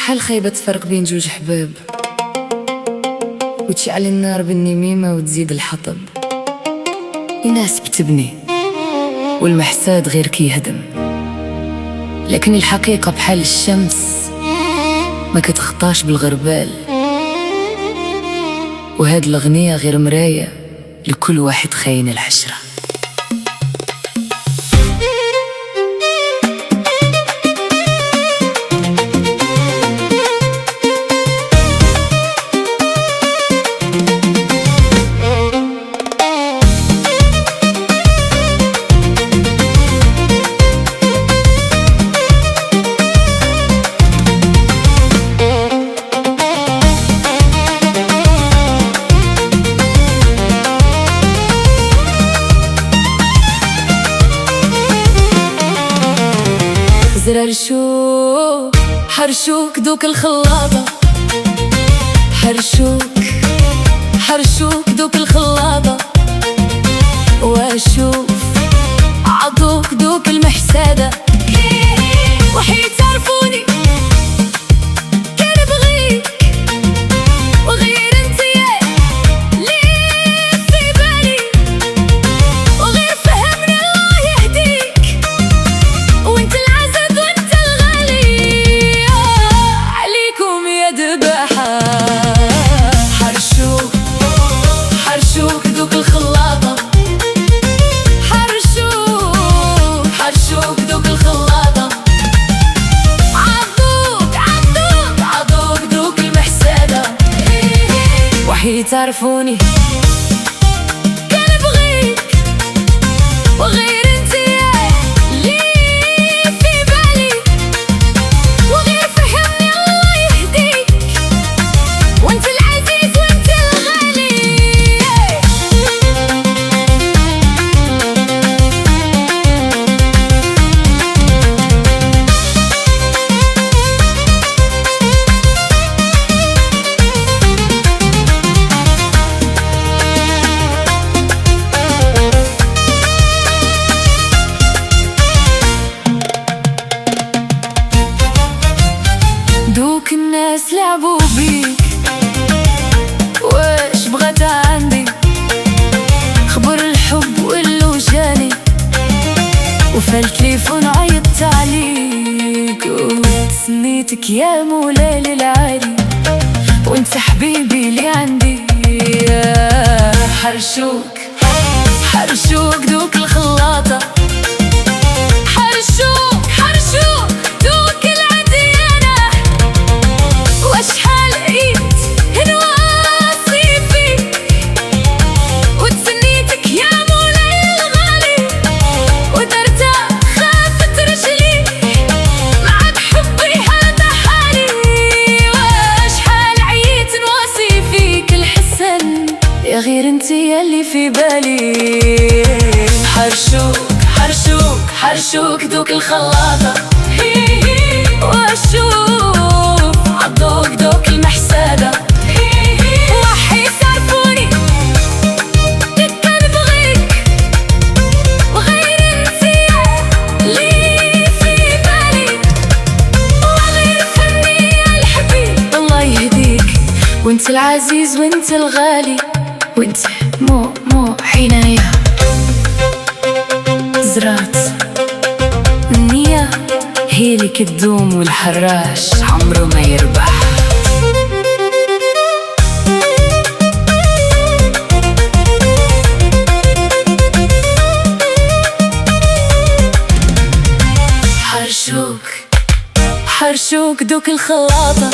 شحال خايبة تفرق بين جوج حباب، وتشعل النار بالنميمة وتزيد الحطب. الناس بتبني والمحساد غير كيهدم، لكن الحقيقة بحال الشمس ما كتخطاش بالغربال. وهاد الأغنية غير مراية لكل واحد خاين العشرة. زرار شوك حرشوك دوك الخلاطة، حرشوك دوك الخلاطة، واشوف عضوك دوك المحسادة. وحيد تعرفوني كان بغيك وغير انتيا ليه في بالي، وغير فهمني الله يهديك وانت حرشوك دوك الخلاطة، حرشوك دوك الخلاطة، عضوك دوك المحسادة. وحيد تعرفوني كان بغيك وغير انتيا ليه في بالي، وغير فهمني الله يهديك وانت العزيز وانت الغالي. دوك الناس لعبوا بيك واش بغيتها عندي، خبر الحب واللو جاني وفي التليفون عيطت عليك وتسنيتك يا مولاي للعالي وانت حبيبي اللي عندي. حرشوك دوك الخلاطة، حرشوك دوك العديانة. واشحال عيت نواصي فيك وتسنيتك يا مولاي الغالي، ودرتها خافت رجلي مع بحبي هذا حالي. واشحال عيت نواصي فيك الحسن يا غير انتي يلي في بالي. حرشوك دوك الخلاطة، واشوف عضوك دوك المحسادة. وحيد تعرفوني كان بغيك وغير انتيا ليه في بالي، وغير فهمني يا الحبيب الله يهديك وانت العزيز وانت الغالي وانت مو حنايا. زرات النية هي اللي كتدوم والحراش عمره ما يربح. حرشوك دوك الخلاطة،